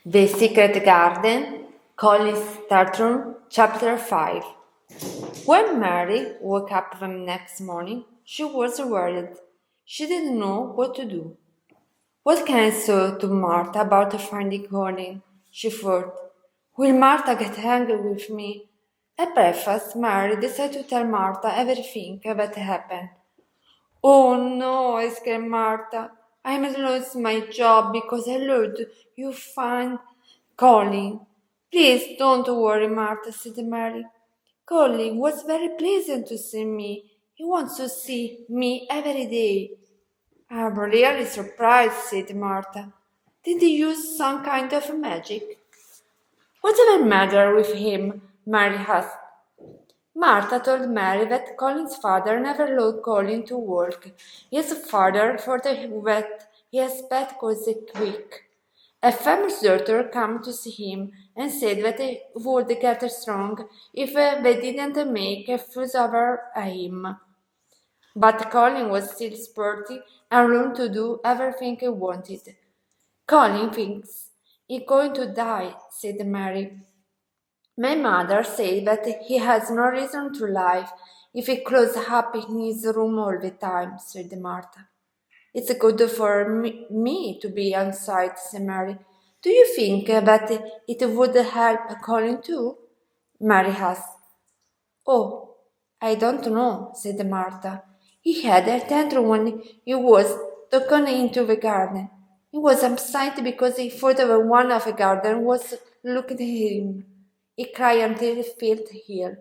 The Secret Garden, Collins Tartron, Chapter 5. When Mary woke up the next morning, she was worried. She didn't know what to do. What can I say to Martha about finding Colin? She thought. Will Martha get angry with me? At breakfast, Mary decided to tell Martha everything that happened. Oh no, exclaimed Martha. I must lose my job because I learned you find Colin. Please don't worry, Martha, said Mary. Colin was very pleasant to see me. He wants to see me every day. I'm really surprised, said Martha. Did he use some kind of magic? What's the matter with him? Mary asked. Martha told Mary that Colin's father never allowed Colin to work. His father thought that he was bad cause quick. A famous doctor came to see him and said that he would get strong if they didn't make a fuss over him. But Colin was still sporty and room to do everything he wanted. Colin thinks he's going to die, said Mary. My mother said that he has no reason to lie if he closes up in his room all the time, said Martha. It's good for me to be outside, said Mary. Do you think that it would help Colin too? Mary asked. Oh, I don't know, said Martha. He had a tantrum when he was taken into the garden. He was upset because he thought that one of the garden was looking at him. He cried until he felt ill.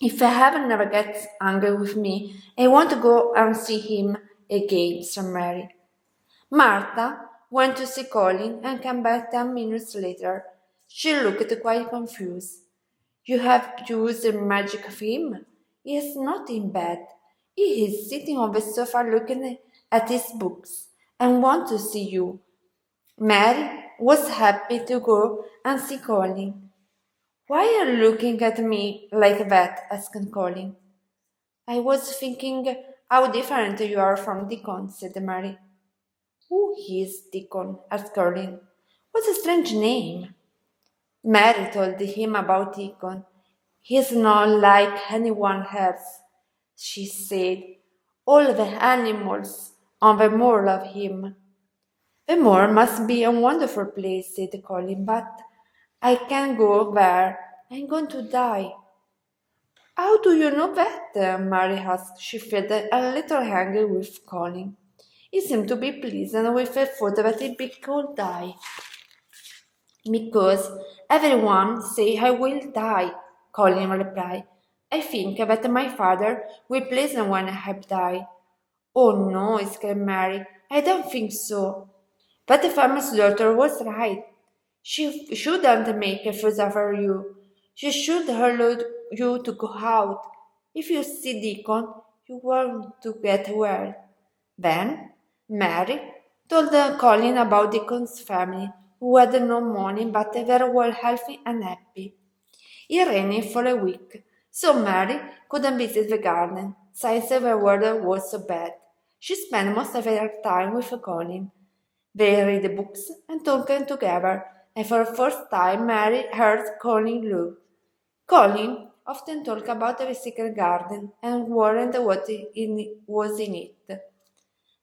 If heaven never gets angry with me, I want to go and see him again, said Mary. Martha went to see Colin and came back 10 minutes later. She looked quite confused. You have used the magic of him? He is not in bed. He is sitting on the sofa looking at his books and wants to see you. Mary was happy to go and see Colin. Why are you looking at me like that? Asked Colin. I was thinking how different you are from Deacon, said Mary. Who is Deacon? Asked Colin. What a strange name. Mary told him about Deacon. He's not like anyone else, she said. All the animals on the moor love him. The moor must be a wonderful place, said Colin, but I can't go there. I'm going to die. How do you know that? Mary asked. She felt a little angry with Colin. He seemed to be pleased with the thought that he could die. Because everyone say I will die, Colin replied. I think that my father will please when I die. Oh no, exclaimed Mary. I don't think so. But the farmer's daughter was right. She shouldn't make a fuss over you. She should allow you to go out. If you see Deacon, you want to get well. Then Mary told Colin about Deacon's family, who had no money but they were all healthy and happy. It rained for a week, so Mary couldn't visit the garden, since the weather was so bad. She spent most of her time with Colin. They read books and talked together, and for the first time Mary heard Colin laugh. Colin often talked about the secret garden and warned what was in it.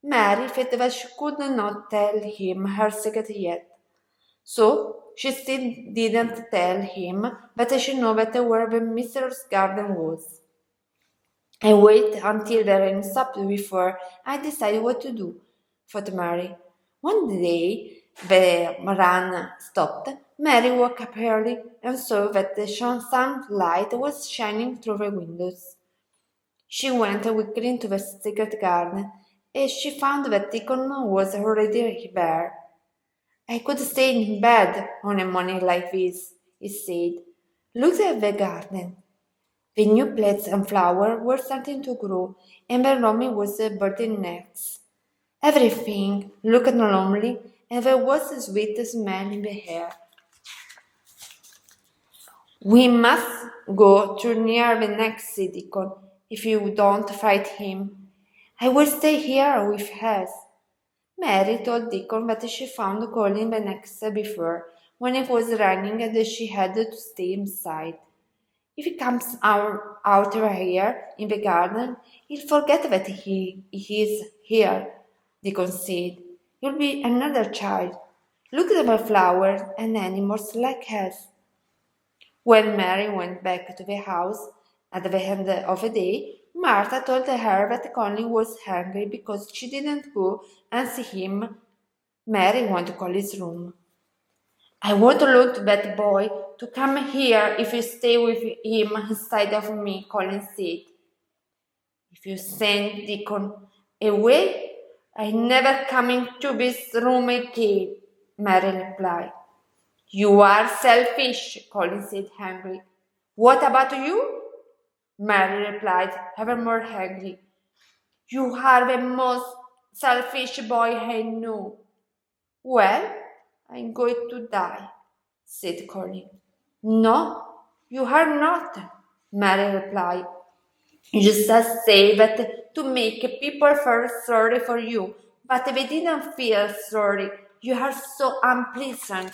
Mary felt that she could not tell him her secret yet. So she still didn't tell him that she knew that where the mysterious garden was. I waited until the rain stopped before I decided what to do, thought Mary. One day the rain stopped. Mary woke up early and saw that the sunlight was shining through the windows. She went quickly into the secret garden, and she found that Deacon was already there. I could stay in bed on a morning like this, he said. Look at the garden. The new plants and flowers were starting to grow, and the Romy was building nests. Everything looked lonely, and there was a sweet smell in the air. We must go to near the next Deacon if you don't fight him. I will stay here with us. Mary told Deacon that she found Colin the next before, when it was raining and she had to stay inside. If he comes out here in the garden, he'll forget that he is here, Deacon said. You'll be another child. Look at the flowers and animals like us. When Mary went back to the house at the end of the day, Martha told her that Colin was hungry because she didn't go and see him. Mary went to Colin's room. I won't allow that boy to come here if you stay with him instead of me, Colin said. If you send Deacon away, I never come into this room again, Mary replied. You are selfish, Colin said angrily. What about you? Mary replied, ever more angry. You are the most selfish boy I know. Well, I'm going to die, said Colin. No, you are not, Mary replied. You just say that to make people feel sorry for you, but they didn't feel sorry. You are so unpleasant.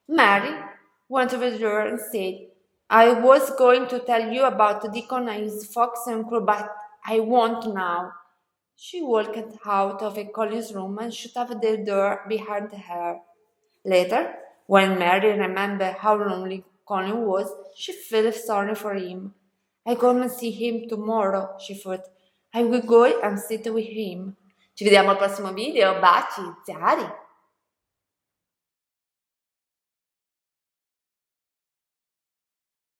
Mary went to the door and said, I was going to tell you about Deacon and his fox and crew, but I won't now. She walked out of Colin's room and shut up the door behind her. Later, when Mary remembered how lonely Colin was, she felt sorry for him. I'm gonna see him tomorrow, she thought. I will go and sit with him. Ci vediamo al prossimo video. Baci, Zia Ari.